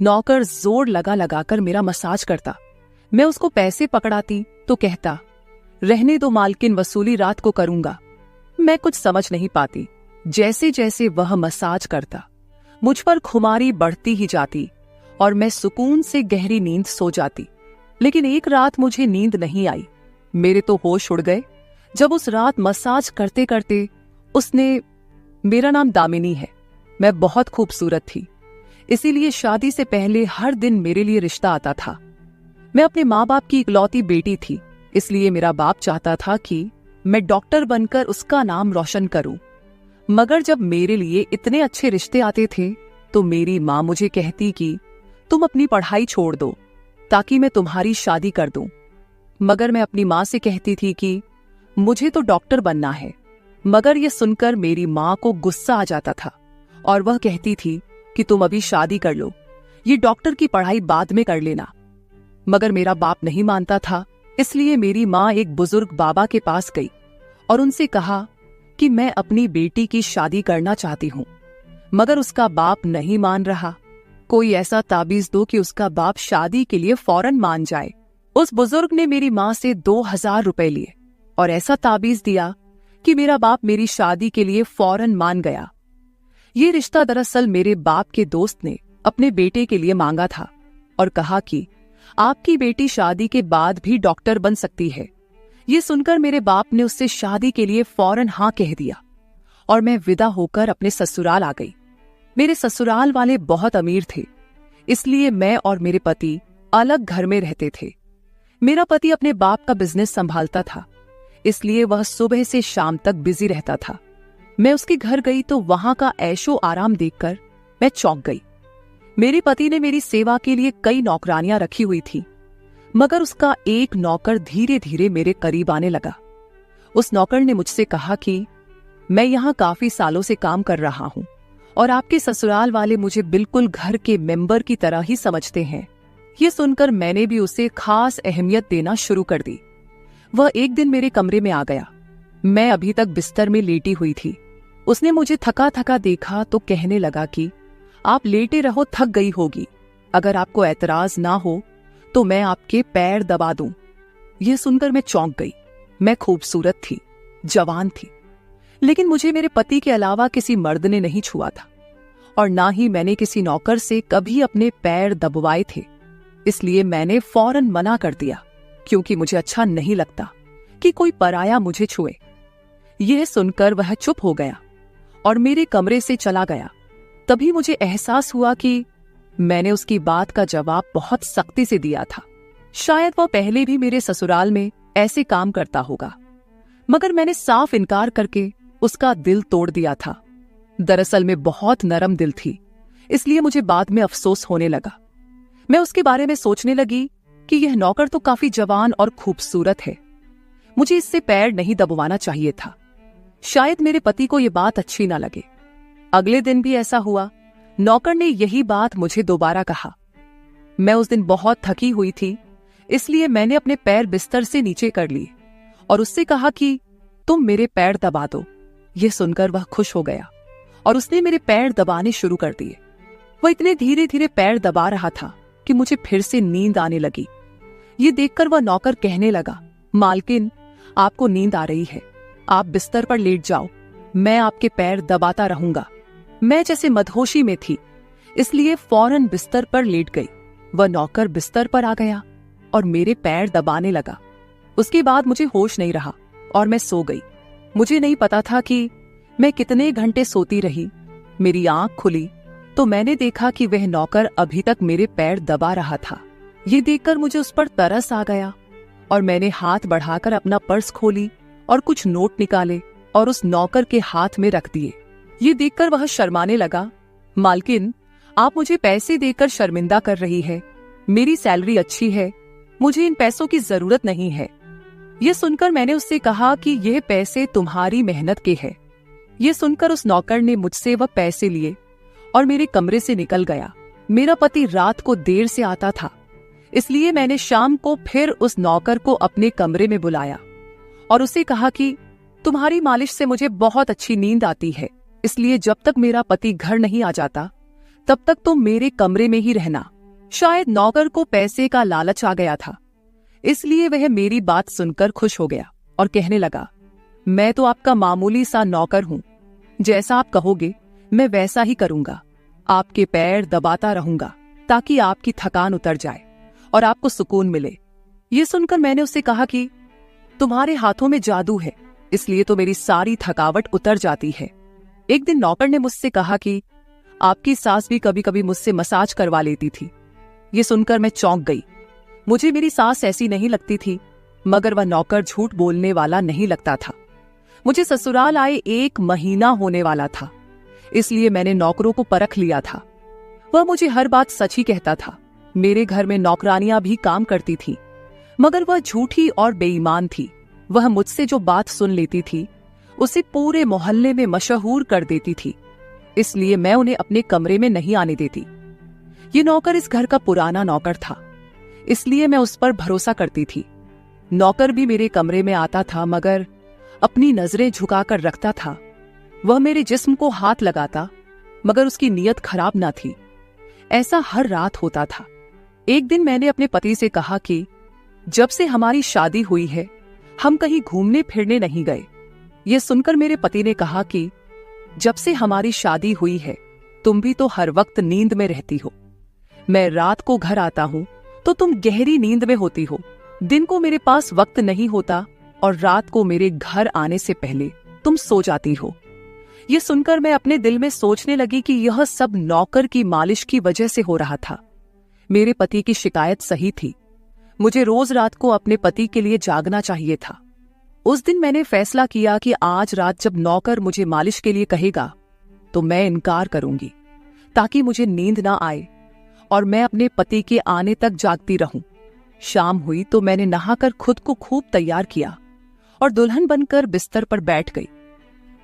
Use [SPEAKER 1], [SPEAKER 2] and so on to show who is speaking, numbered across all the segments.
[SPEAKER 1] नौकर जोर लगा लगाकर मेरा मसाज करता। मैं उसको पैसे पकड़ाती तो कहता, रहने दो मालकिन, वसूली रात को करूंगा। मैं कुछ समझ नहीं पाती। जैसे जैसे वह मसाज करता मुझ पर खुमारी बढ़ती ही जाती और मैं सुकून से गहरी नींद सो जाती। लेकिन एक रात मुझे नींद नहीं आई। मेरे तो होश उड़ गए जब उस रात मसाज करते करते उसने, मेरा नाम दामिनी है, मैं बहुत खूबसूरत थी, इसीलिए शादी से पहले हर दिन मेरे लिए रिश्ता आता था। मैं अपने माँ बाप की इकलौती बेटी थी, इसलिए मेरा बाप चाहता था कि मैं डॉक्टर बनकर उसका नाम रोशन करूं। मगर जब मेरे लिए इतने अच्छे रिश्ते आते थे तो मेरी माँ मुझे कहती कि तुम अपनी पढ़ाई छोड़ दो ताकि मैं तुम्हारी शादी कर दूं। मगर मैं अपनी माँ से कहती थी कि मुझे तो डॉक्टर बनना है। मगर यह सुनकर मेरी माँ को गुस्सा आ जाता था और वह कहती थी कि तुम अभी शादी कर लो, ये डॉक्टर की पढ़ाई बाद में कर लेना। मगर मेरा बाप नहीं मानता था, इसलिए मेरी माँ एक बुजुर्ग बाबा के पास गई और उनसे कहा कि मैं अपनी बेटी की शादी करना चाहती हूँ। मगर उसका बाप नहीं मान रहा। कोई ऐसा ताबीज दो कि उसका बाप शादी के लिए फौरन मान जाए। उस बुजुर्ग ने मेरी माँ से 2000 रुपए लिए और ऐसा ताबीज दिया कि मेरा बाप मेरी शादी के लिए फौरन मान गया। ये रिश्ता दरअसल मेरे बाप के दोस्त ने अपने बेटे के लिए मांगा था और कहा कि आपकी बेटी शादी के बाद भी डॉक्टर बन सकती है। ये सुनकर मेरे बाप ने उससे शादी के लिए फौरन हाँ कह दिया और मैं विदा होकर अपने ससुराल आ गई। मेरे ससुराल वाले बहुत अमीर थे, इसलिए मैं और मेरे पति अलग घर में रहते थे। मेरा पति अपने बाप का बिजनेस संभालता था, इसलिए वह सुबह से शाम तक बिजी रहता था। मैं उसके घर गई तो वहां का ऐशो आराम देखकर मैं चौंक गई। मेरे पति ने मेरी सेवा के लिए कई नौकरानियां रखी हुई थी, मगर उसका एक नौकर धीरे धीरे मेरे करीब आने लगा। उस नौकर ने मुझसे कहा कि मैं यहाँ काफी सालों से काम कर रहा हूँ और आपके ससुराल वाले मुझे बिल्कुल घर के मेंबर की तरह ही समझते हैं। ये सुनकर मैंने भी उसे खास अहमियत देना शुरू कर दी। वह एक दिन मेरे कमरे में आ गया। मैं अभी तक बिस्तर में लेटी हुई थी। उसने मुझे थका थका देखा तो कहने लगा कि आप लेटे रहो, थक गई होगी, अगर आपको ऐतराज ना हो तो मैं आपके पैर दबा दूं। यह सुनकर मैं चौंक गई। मैं खूबसूरत थी, जवान थी, लेकिन मुझे मेरे पति के अलावा किसी मर्द ने नहीं छुआ था और ना ही मैंने किसी नौकर से कभी अपने पैर दबवाए थे। इसलिए मैंने फौरन मना कर दिया, क्योंकि मुझे अच्छा नहीं लगता कि कोई पराया मुझे छुए। यह सुनकर वह चुप हो गया और मेरे कमरे से चला गया। तभी मुझे एहसास हुआ कि मैंने उसकी बात का जवाब बहुत सख्ती से दिया था। शायद वह पहले भी मेरे ससुराल में ऐसे काम करता होगा, मगर मैंने साफ इनकार करके उसका दिल तोड़ दिया था। दरअसल मैं बहुत नरम दिल थी, इसलिए मुझे बाद में अफसोस होने लगा। मैं उसके बारे में सोचने लगी कि यह नौकर तो काफी जवान और खूबसूरत है, मुझे इससे पैर नहीं दबवाना चाहिए था। शायद मेरे पति को यह बात अच्छी ना लगे। अगले दिन भी ऐसा हुआ। नौकर ने यही बात मुझे दोबारा कहा। मैं उस दिन बहुत थकी हुई थी, इसलिए मैंने अपने पैर बिस्तर से नीचे कर लिए और उससे कहा कि तुम मेरे पैर दबा दो। यह सुनकर वह खुश हो गया और उसने मेरे पैर दबाने शुरू कर दिए। वह इतने धीरे धीरे पैर दबा रहा था कि मुझे फिर से नींद आने लगी। ये देखकर वह नौकर कहने लगा, मालकिन, आपको नींद आ रही है, आप बिस्तर पर लेट जाओ, मैं आपके पैर दबाता रहूंगा। मैं जैसे मदहोशी में थी, इसलिए फौरन बिस्तर पर लेट गई। वह नौकर बिस्तर पर आ गया और मेरे पैर दबाने लगा। उसके बाद मुझे होश नहीं रहा और मैं सो गई। मुझे नहीं पता था कि मैं कितने घंटे सोती रही। मेरी आंख खुली तो मैंने देखा कि वह नौकर अभी तक मेरे पैर दबा रहा था। ये देखकर मुझे उस पर तरस आ गया और मैंने हाथ बढ़ाकर अपना पर्स खोली और कुछ नोट निकाले और उस नौकर के हाथ में रख दिए। ये देखकर वह शर्माने लगा। मालकिन, आप मुझे पैसे देकर शर्मिंदा कर रही है, मेरी सैलरी अच्छी है, मुझे इन पैसों की जरूरत नहीं है। यह सुनकर मैंने उससे कहा कि यह पैसे तुम्हारी मेहनत के हैं। यह सुनकर उस नौकर ने मुझसे वह पैसे लिए और मेरे कमरे से निकल गया। मेरा पति रात को देर से आता था, इसलिए मैंने शाम को फिर उस नौकर को अपने कमरे में बुलाया और उसे कहा कि तुम्हारी मालिश से मुझे बहुत अच्छी नींद आती है, इसलिए जब तक मेरा पति घर नहीं आ जाता तब तक तुम मेरे कमरे में ही रहना। शायद नौकर को पैसे का लालच आ गया था, इसलिए वह मेरी बात सुनकर खुश हो गया और कहने लगा, मैं तो आपका मामूली सा नौकर हूं, जैसा आप कहोगे मैं वैसा ही करूंगा। आपके पैर दबाता रहूंगा ताकि आपकी थकान उतर जाए और आपको सुकून मिले। ये सुनकर मैंने उससे कहा कि तुम्हारे हाथों में जादू है, इसलिए तो मेरी सारी थकावट उतर जाती है। एक दिन नौकर ने मुझसे कहा कि आपकी सास भी कभी कभी मुझसे मसाज करवा लेती थी। ये सुनकर मैं चौंक गई। मुझे मेरी सास ऐसी नहीं लगती थी, मगर वह नौकर झूठ बोलने वाला नहीं लगता था। मुझे ससुराल आए 1 महीना होने वाला था, इसलिए मैंने नौकरों को परख लिया था। वह मुझे हर बात सच ही कहता था। मेरे घर में नौकरानियां भी काम करती थी, मगर वह झूठी और बेईमान थी। वह मुझसे जो बात सुन लेती थी उसे पूरे मोहल्ले में मशहूर कर देती थी, इसलिए मैं उन्हें अपने कमरे में नहीं आने देती। ये नौकर इस घर का पुराना नौकर था, इसलिए मैं उस पर भरोसा करती थी। नौकर भी मेरे कमरे में आता था, मगर अपनी नजरें झुकाकर रखता था। वह मेरे जिस्म को हाथ लगाता, मगर उसकी नीयत खराब न थी। ऐसा हर रात होता था। एक दिन मैंने अपने पति से कहा कि जब से हमारी शादी हुई है हम कहीं घूमने फिरने नहीं गए। यह सुनकर मेरे पति ने कहा कि जब से हमारी शादी हुई है तुम भी तो हर वक्त नींद में रहती हो। मैं रात को घर आता हूं तो तुम गहरी नींद में होती हो। दिन को मेरे पास वक्त नहीं होता और रात को मेरे घर आने से पहले तुम सो जाती हो। यह सुनकर मैं अपने दिल में सोचने लगी कि यह सब नौकर की मालिश की वजह से हो रहा था। मेरे पति की शिकायत सही थी। मुझे रोज रात को अपने पति के लिए जागना चाहिए था। उस दिन मैंने फैसला किया कि आज रात जब नौकर मुझे मालिश के लिए कहेगा तो मैं इनकार करूंगी, ताकि मुझे नींद ना आए और मैं अपने पति के आने तक जागती रहूं। शाम हुई तो मैंने नहाकर खुद को खूब तैयार किया और दुल्हन बनकर बिस्तर पर बैठ गई।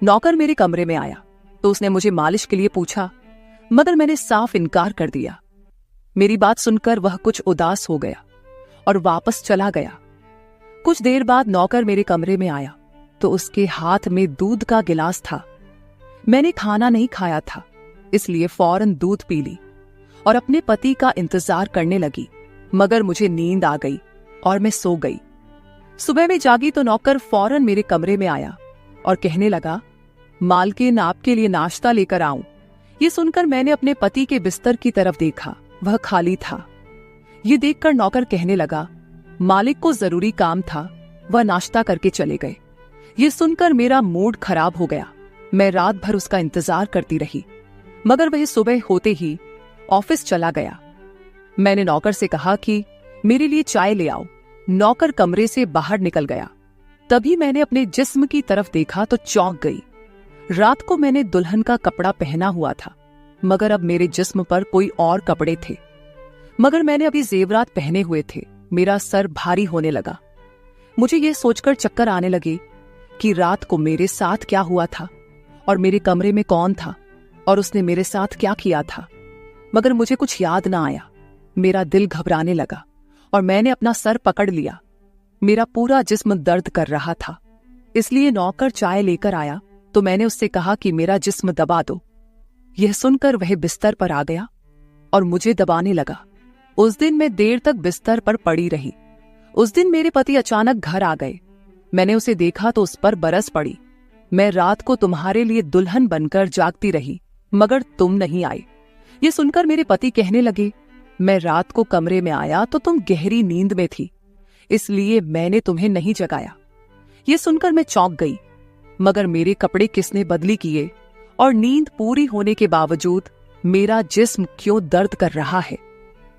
[SPEAKER 1] नौकर मेरे कमरे में आया तो उसने मुझे मालिश के लिए पूछा, मगर मैंने साफ इनकार कर दिया। मेरी बात सुनकर वह कुछ उदास हो गया और वापस चला गया। कुछ देर बाद नौकर मेरे कमरे में आया तो उसके हाथ में दूध का गिलास था। मैंने खाना नहीं खाया था, इसलिए फौरन दूध पी ली और अपने पति का इंतजार करने लगी, मगर मुझे नींद आ गई और मैं सो गई। सुबह में जागी तो नौकर फौरन मेरे कमरे में आया और कहने लगा, मालकिन आपके लिए नाश्ता लेकर आऊं। ये सुनकर मैंने अपने पति के बिस्तर की तरफ देखा, वह खाली था। ये देखकर नौकर कहने लगा, मालिक को जरूरी काम था, वह नाश्ता करके चले गए। ये सुनकर मेरा मूड खराब हो गया। मैं रात भर उसका इंतजार करती रही, मगर वह सुबह होते ही ऑफिस चला गया। मैंने नौकर से कहा कि मेरे लिए चाय ले आओ। नौकर कमरे से बाहर निकल गया। तभी मैंने अपने जिस्म की तरफ देखा तो चौंक गई। रात को मैंने दुल्हन का कपड़ा पहना हुआ था, मगर अब मेरे जिस्म पर कोई और कपड़े थे। मगर मैंने अभी जेवरात पहने हुए थे। मेरा सर भारी होने लगा। मुझे यह सोचकर चक्कर आने लगे कि रात को मेरे साथ क्या हुआ था और मेरे कमरे में कौन था और उसने मेरे साथ क्या किया था। मगर मुझे कुछ याद ना आया। मेरा दिल घबराने लगा और मैंने अपना सर पकड़ लिया। मेरा पूरा जिस्म दर्द कर रहा था, इसलिए नौकर चाय लेकर आया तो मैंने उससे कहा कि मेरा जिस्म दबा दो। यह सुनकर वह बिस्तर पर आ गया और मुझे दबाने लगा। उस दिन मैं देर तक बिस्तर पर पड़ी रही। उस दिन मेरे पति अचानक घर आ गए। मैंने उसे देखा तो उस पर बरस पड़ी। मैं रात को तुम्हारे लिए दुल्हन बनकर जागती रही, मगर तुम नहीं आए। ये सुनकर मेरे पति कहने लगे, मैं रात को कमरे में आया तो तुम गहरी नींद में थी, इसलिए मैंने तुम्हें नहीं जगाया। ये सुनकर मैं चौंक गई, मगर मेरे कपड़े किसने बदली किए और नींद पूरी होने के बावजूद मेरा जिस्म क्यों दर्द कर रहा है।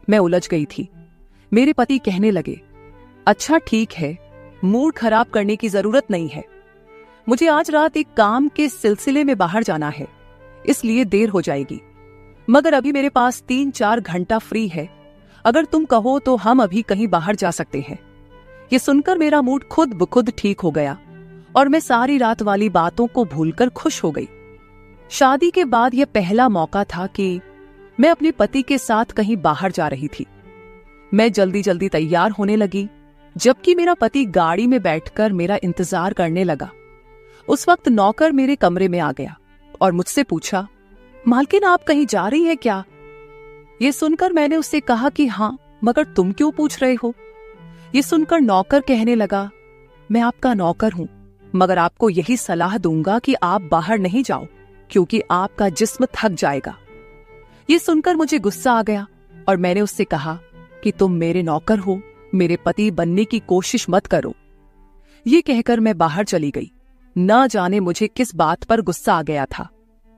[SPEAKER 1] मैं उलझ गई थी। मेरे पति कहने लगे, अच्छा ठीक है, मूड खराब करने की जरूरत नहीं है। मुझे आज रात एक काम के सिलसिले में बाहर जाना है, इसलिए देर हो जाएगी, मगर अभी मेरे पास 3-4 घंटा फ्री है। अगर तुम कहो तो हम अभी कहीं बाहर जा सकते हैं। ये सुनकर मेरा मूड खुद ब खुद ठीक हो गया और मैं सारी रात वाली बातों को भूलकर खुश हो गई। शादी के बाद यह पहला मौका था कि मैं अपने पति के साथ कहीं बाहर जा रही थी। मैं जल्दी जल्दी तैयार होने लगी, जबकि मेरा पति गाड़ी में बैठकर मेरा इंतजार करने लगा। उस वक्त नौकर मेरे कमरे में आ गया और मुझसे पूछा, मालकिन आप कहीं जा रही हैं क्या? ये सुनकर मैंने उससे कहा कि हाँ, मगर तुम क्यों पूछ रहे हो? ये सुनकर नौकर कहने लगा, मैं आपका नौकर हूं, मगर आपको यही सलाह दूंगा कि आप बाहर नहीं जाओ, क्योंकि आपका जिस्म थक जाएगा। ये सुनकर मुझे गुस्सा आ गया और मैंने उससे कहा कि तुम मेरे नौकर हो, मेरे पति बनने की कोशिश मत करो। ये कहकर मैं बाहर चली गई। न जाने मुझे किस बात पर गुस्सा आ गया था।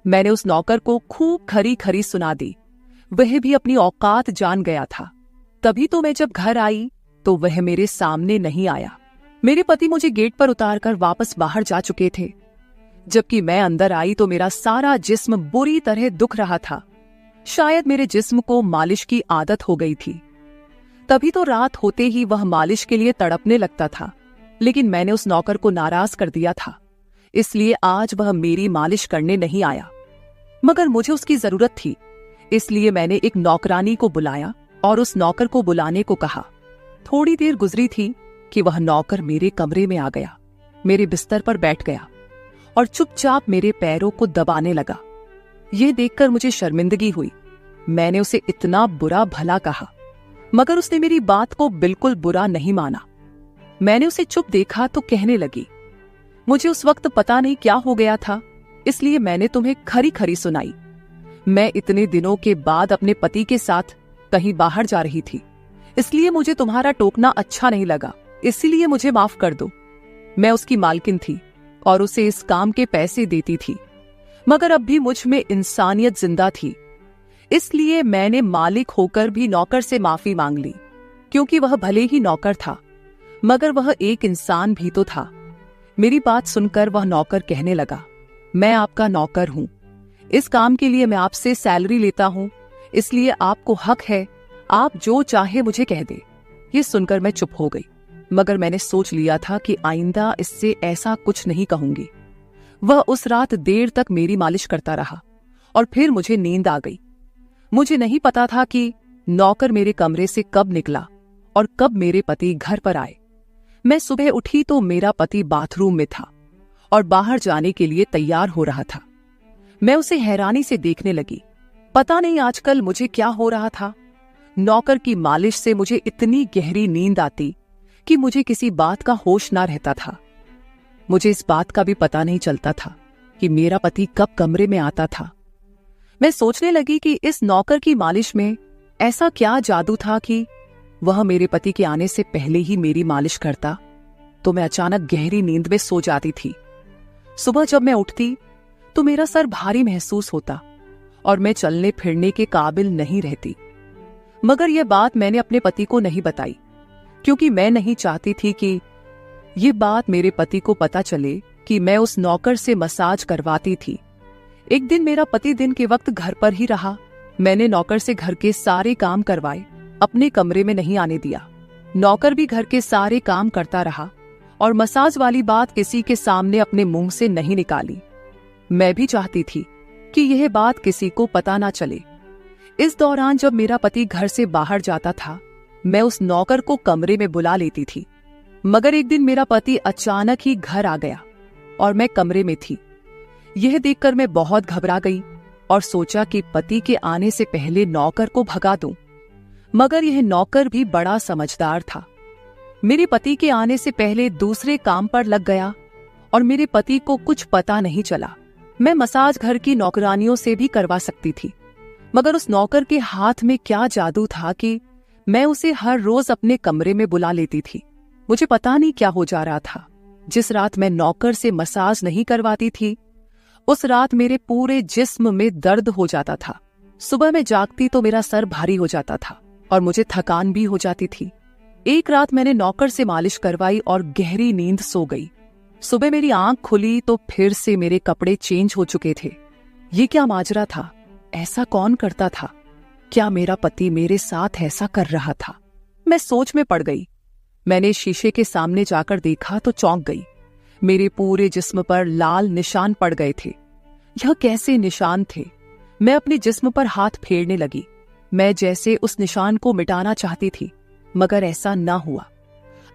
[SPEAKER 1] मैंने उस नौकर को खूब खरी खरी सुना दी। वह भी अपनी औकात जान गया था। तभी तो मैं जब घर आई तो वह मेरे सामने नहीं आया। मेरे पति मुझे गेट पर उतारकर वापस बाहर जा चुके थे। जबकि मैं अंदर आई तो मेरा सारा जिस्म बुरी तरह दुख रहा था। शायद मेरे जिस्म को मालिश की आदत हो गई थी। तभी तो रात होते ही वह मालिश के लिए तड़पने लगता था। लेकिन मैंने उस नौकर को नाराज कर दिया था, इसलिए आज वह मेरी मालिश करने नहीं आया। मगर मुझे उसकी जरूरत थी, इसलिए मैंने एक नौकरानी को बुलाया और उस नौकर को बुलाने को कहा। थोड़ी देर गुजरी थी कि वह नौकर मेरे कमरे में आ गया, मेरे बिस्तर पर बैठ गया और चुपचाप मेरे पैरों को दबाने लगा। यह देखकर मुझे शर्मिंदगी हुई। मैंने उसे इतना बुरा भला कहा, मगर उसने मेरी बात को बिल्कुल बुरा नहीं माना। मैंने उसे चुप देखा तो कहने लगी, मुझे उस वक्त पता नहीं क्या हो गया था, इसलिए मैंने तुम्हें खरी खरी सुनाई। मैं इतने दिनों के बाद अपने पति के साथ कहीं बाहर जा रही थी, इसलिए मुझे तुम्हारा टोकना अच्छा नहीं लगा, इसलिए मुझे माफ कर दो। मैं उसकी मालकिन थी और उसे इस काम के पैसे देती थी, मगर अब भी मुझ में इंसानियत जिंदा थी, इसलिए मैंने मालिक होकर भी नौकर से माफी मांग ली। क्योंकि वह भले ही नौकर था, मगर वह एक इंसान भी तो था। मेरी बात सुनकर वह नौकर कहने लगा, मैं आपका नौकर हूं, इस काम के लिए मैं आपसे सैलरी लेता हूं, इसलिए आपको हक है, आप जो चाहे मुझे कह दे। ये सुनकर मैं चुप हो गई, मगर मैंने सोच लिया था कि आइंदा इससे ऐसा कुछ नहीं कहूंगी। वह उस रात देर तक मेरी मालिश करता रहा और फिर मुझे नींद आ गई। मुझे नहीं पता था कि नौकर मेरे कमरे से कब निकला और कब मेरे पति घर पर आए। मैं सुबह उठी तो मेरा पति बाथरूम में था और बाहर जाने के लिए तैयार हो रहा था। मैं उसे हैरानी से देखने लगी। पता नहीं आजकल मुझे क्या हो रहा था। नौकर की मालिश से मुझे इतनी गहरी नींद आती कि मुझे किसी बात का होश ना रहता था। मुझे इस बात का भी पता नहीं चलता था कि मेरा पति कब कमरे में आता था। मैं सोचने लगी कि इस नौकर की मालिश में ऐसा क्या जादू था कि वह मेरे पति के आने से पहले ही मेरी मालिश करता, तो मैं अचानक गहरी नींद में सो जाती थी। सुबह जब मैं उठती तो मेरा सर भारी महसूस होता और मैं चलने फिरने के काबिल नहीं रहती। मगर यह बात मैंने अपने पति को नहीं बताई, क्योंकि मैं नहीं चाहती थी कि ये बात मेरे पति को पता चले कि मैं उस नौकर से मसाज करवाती थी। एक दिन मेरा पति दिन के वक्त घर पर ही रहा। मैंने नौकर से घर के सारे काम करवाए, अपने कमरे में नहीं आने दिया। नौकर भी घर के सारे काम करता रहा और मसाज वाली बात किसी के सामने अपने मुंह से नहीं निकाली। मैं भी चाहती थी कि यह बात किसी को पता ना चले। इस दौरान जब मेरा पति घर से बाहर जाता था, मैं उस नौकर को कमरे में बुला लेती थी। मगर एक दिन मेरा पति अचानक ही घर आ गया और मैं कमरे में थी। यह देखकर मैं बहुत घबरा गई और सोचा कि पति के आने से पहले नौकर को भगा दूं। मगर यह नौकर भी बड़ा समझदार था। मेरे पति के आने से पहले दूसरे काम पर लग गया और मेरे पति को कुछ पता नहीं चला। मैं मसाज घर की नौकरानियों से भी करवा सकती थी, मगर उस नौकर के हाथ में क्या जादू था कि मैं उसे हर रोज अपने कमरे में बुला लेती थी। मुझे पता नहीं क्या हो जा रहा था। जिस रात मैं नौकर से मसाज नहीं करवाती थी, उस रात मेरे पूरे जिस्म में दर्द हो जाता था। सुबह मैं जागती तो मेरा सर भारी हो जाता था और मुझे थकान भी हो जाती थी। एक रात मैंने नौकर से मालिश करवाई और गहरी नींद सो गई। सुबह मेरी आंख खुली तो फिर से मेरे कपड़े चेंज हो चुके थे। ये क्या माजरा था? ऐसा कौन करता था? क्या मेरा पति मेरे साथ ऐसा कर रहा था? मैं सोच में पड़ गई। मैंने शीशे के सामने जाकर देखा तो चौंक गई। मेरे पूरे जिस्म पर लाल निशान पड़ गए थे। यह कैसे निशान थे? मैं अपने जिस्म पर हाथ फेरने लगी। मैं जैसे उस निशान को मिटाना चाहती थी, मगर ऐसा ना हुआ।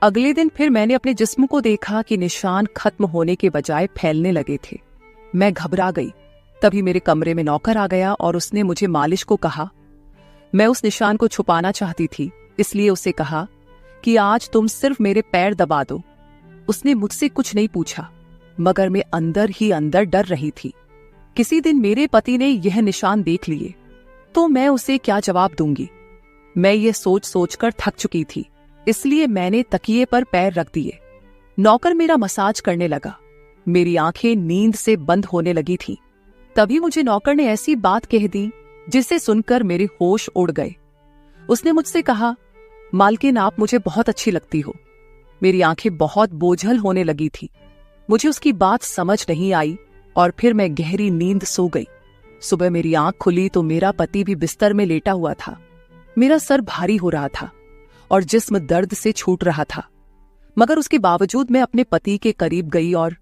[SPEAKER 1] अगले दिन फिर मैंने अपने जिस्म को देखा कि निशान खत्म होने के बजाय फैलने लगे थे। मैं घबरा गई। तभी मेरे कमरे में नौकर आ गया और उसने मुझे मालिश को कहा, मैं उस निशान को छुपाना चाहती थी, इसलिए उसे कहा कि आज तुम सिर्फ मेरे पैर दबा दो। उसने मुझसे कुछ नहीं पूछा, मगर मैं अंदर ही अंदर डर रही थी। किसी दिन मेरे पति ने यह निशान देख लिए तो मैं उसे क्या जवाब दूंगी। मैं ये सोच सोचकर थक चुकी थी, इसलिए मैंने तकिए पर पैर रख दिए। नौकर मेरा मसाज करने लगा। मेरी आंखें नींद से बंद होने लगी थी। तभी मुझे नौकर ने ऐसी बात कह दी जिसे सुनकर मेरे होश उड़ गए। उसने मुझसे कहा, मालकिन आप मुझे बहुत अच्छी लगती हो। मेरी आंखें बहुत बोझल होने लगी थी। मुझे उसकी बात समझ नहीं आई और फिर मैं गहरी नींद सो गई। सुबह मेरी आंख खुली तो मेरा पति भी बिस्तर में लेटा हुआ था। मेरा सर भारी हो रहा था और जिस्म दर्द से छूट रहा था, मगर उसके बावजूद मैं अपने पति के करीब गई और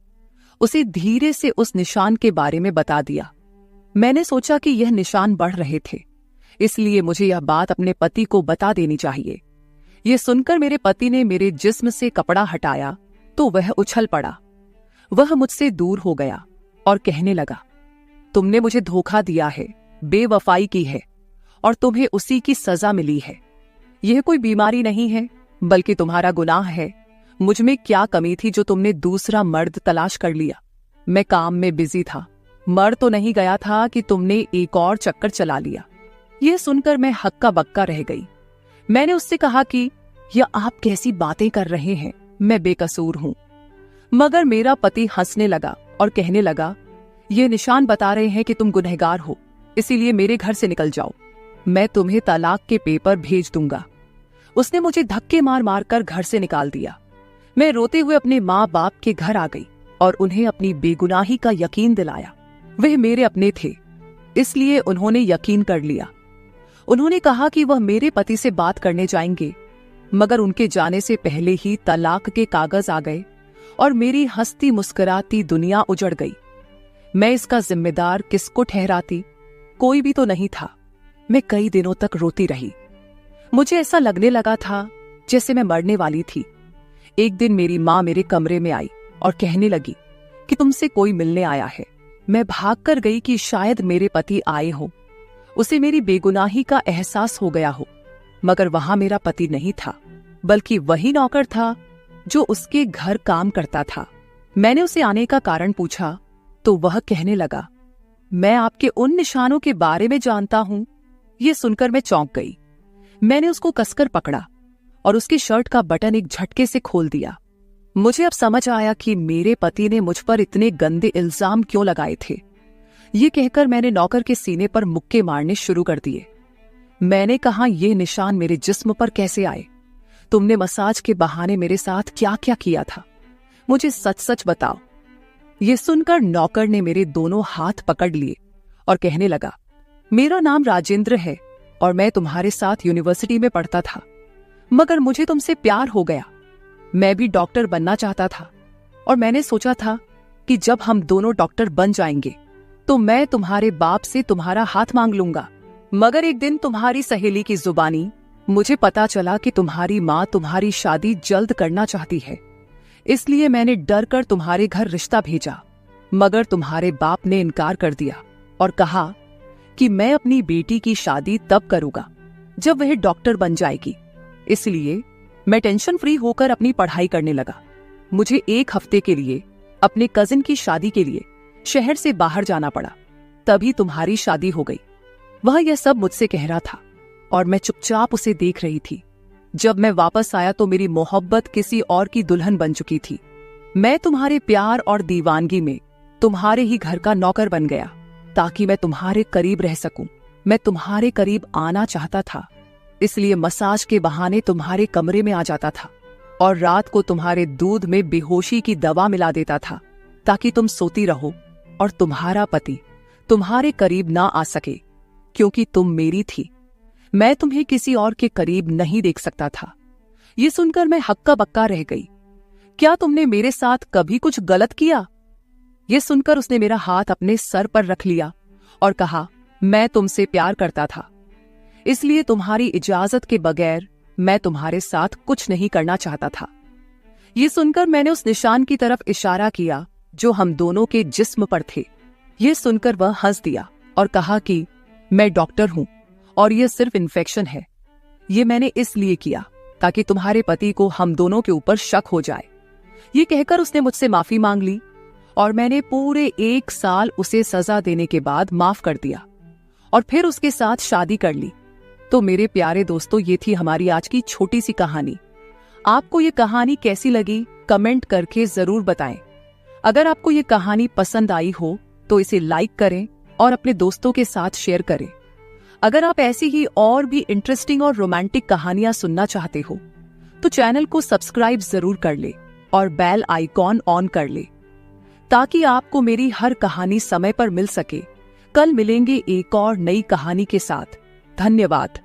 [SPEAKER 1] उसे धीरे से उस निशान के बारे में बता दिया। मैंने सोचा कि यह निशान बढ़ रहे थे, इसलिए मुझे यह बात अपने पति को बता देनी चाहिए। यह सुनकर मेरे पति ने मेरे जिस्म से कपड़ा हटाया तो वह उछल पड़ा। वह मुझसे दूर हो गया और कहने लगा, तुमने मुझे धोखा दिया है, बेवफाई की है और तुम्हें उसी की सजा मिली है। यह कोई बीमारी नहीं है, बल्कि तुम्हारा गुनाह है। मुझ में क्या कमी थी जो तुमने दूसरा मर्द तलाश कर लिया। मैं काम में बिजी था, मर तो नहीं गया था कि तुमने एक और चक्कर चला लिया। यह सुनकर मैं हक्का बक्का रह गई। मैंने उससे कहा कि यह आप कैसी बातें कर रहे हैं, मैं बेकसूर हूं। मगर मेरा पति हंसने लगा और कहने लगा, ये निशान बता रहे हैं कि तुम गुनहगार हो, इसीलिए मेरे घर से निकल जाओ, मैं तुम्हें तलाक के पेपर भेज दूंगा। उसने मुझे धक्के मार मार कर घर से निकाल दिया। मैं रोते हुए अपने माँ बाप के घर आ गई और उन्हें अपनी बेगुनाही का यकीन दिलाया। वह मेरे अपने थे, इसलिए उन्होंने यकीन कर लिया। उन्होंने कहा कि वह मेरे पति से बात करने जाएंगे, मगर उनके जाने से पहले ही तलाक के कागज आ गए और मेरी हंसती मुस्कुराती दुनिया उजड़ गई। मैं इसका जिम्मेदार किसको ठहराती? कोई भी तो नहीं था। मैं कई दिनों तक रोती रही। मुझे ऐसा लगने लगा था जैसे मैं मरने वाली थी। एक दिन मेरी माँ मेरे कमरे में आई और कहने लगी कि तुमसे कोई मिलने आया है। मैं भागकर गई कि शायद मेरे पति आए हो, उसे मेरी बेगुनाही का एहसास हो गया हो। मगर वहां मेरा पति नहीं था, बल्कि वही नौकर था जो उसके घर काम करता था। मैंने उसे आने का कारण पूछा तो वह कहने लगा, मैं आपके उन निशानों के बारे में जानता हूं। यह सुनकर मैं चौंक गई। मैंने उसको कसकर पकड़ा और उसकी शर्ट का बटन एक झटके से खोल दिया। मुझे अब समझ आया कि मेरे पति ने मुझ पर इतने गंदे इल्जाम क्यों लगाए थे। ये कहकर मैंने नौकर के सीने पर मुक्के मारने शुरू कर दिए। मैंने कहा, ये निशान मेरे जिस्म पर कैसे आए? तुमने मसाज के बहाने मेरे साथ क्या क्या किया था? मुझे सच सच बताओ। ये सुनकर नौकर ने मेरे दोनों हाथ पकड़ लिए और कहने लगा, मेरा नाम राजेंद्र है और मैं तुम्हारे साथ यूनिवर्सिटी में पढ़ता था, मगर मुझे तुमसे प्यार हो गया। मैं भी डॉक्टर बनना चाहता था और मैंने सोचा था कि जब हम दोनों डॉक्टर बन जाएंगे तो मैं तुम्हारे बाप से तुम्हारा हाथ मांग लूंगा। मगर एक दिन तुम्हारी सहेली की जुबानी मुझे पता चला कि तुम्हारी माँ तुम्हारी शादी जल्द करना चाहती है, इसलिए मैंने डर कर तुम्हारे घर रिश्ता भेजा। मगर तुम्हारे बाप ने इनकार कर दिया और कहा कि मैं अपनी बेटी की शादी तब करूंगा जब वह डॉक्टर बन जाएगी। इसलिए मैं टेंशन फ्री होकर अपनी पढ़ाई करने लगा। मुझे एक हफ्ते के लिए अपने कजिन की शादी के लिए शहर से बाहर जाना पड़ा। तभी तुम्हारी शादी हो गई। वह यह सब मुझसे कह रहा था और मैं चुपचाप उसे देख रही थी। जब मैं वापस आया तो मेरी मोहब्बत किसी और की दुल्हन बन चुकी थी। मैं तुम्हारे प्यार और दीवानगी में तुम्हारे ही घर का नौकर बन गया ताकि मैं तुम्हारे करीब रह सकूं। मैं तुम्हारे करीब आना चाहता था, इसलिए मसाज के बहाने तुम्हारे कमरे में आ जाता था और रात को तुम्हारे दूध में बेहोशी की दवा मिला देता था ताकि तुम सोती रहो और तुम्हारा पति तुम्हारे करीब ना आ सके, क्योंकि तुम मेरी थी। मैं तुम्हें किसी और के करीब नहीं देख सकता था। ये सुनकर मैं हक्का बक्का रह गई। क्या तुमने मेरे साथ कभी कुछ गलत किया? ये सुनकर उसने मेरा हाथ अपने सर पर रख लिया और कहा, मैं तुमसे प्यार करता था, इसलिए तुम्हारी इजाजत के बगैर मैं तुम्हारे साथ कुछ नहीं करना चाहता था। ये सुनकर मैंने उस निशान की तरफ इशारा किया जो हम दोनों के जिस्म पर थे। ये सुनकर वह हंस दिया और कहा कि मैं डॉक्टर हूं और यह सिर्फ इन्फेक्शन है। ये मैंने इसलिए किया ताकि तुम्हारे पति को हम दोनों के ऊपर शक हो जाए। ये कहकर उसने मुझसे माफी मांग ली और मैंने पूरे 1 साल उसे सजा देने के बाद माफ कर दिया और फिर उसके साथ शादी कर ली। तो मेरे प्यारे दोस्तों, ये थी हमारी आज की छोटी सी कहानी। आपको ये कहानी कैसी लगी कमेंट करके जरूर बताएं। अगर आपको ये कहानी पसंद आई हो तो इसे लाइक करें और अपने दोस्तों के साथ शेयर करें। अगर आप ऐसी ही और भी इंटरेस्टिंग और रोमांटिक कहानियां सुनना चाहते हो तो चैनल को सब्सक्राइब जरूर कर ले और बेल आइकॉन ऑन कर ले ताकि आपको मेरी हर कहानी समय पर मिल सके। कल मिलेंगे एक और नई कहानी के साथ। धन्यवाद।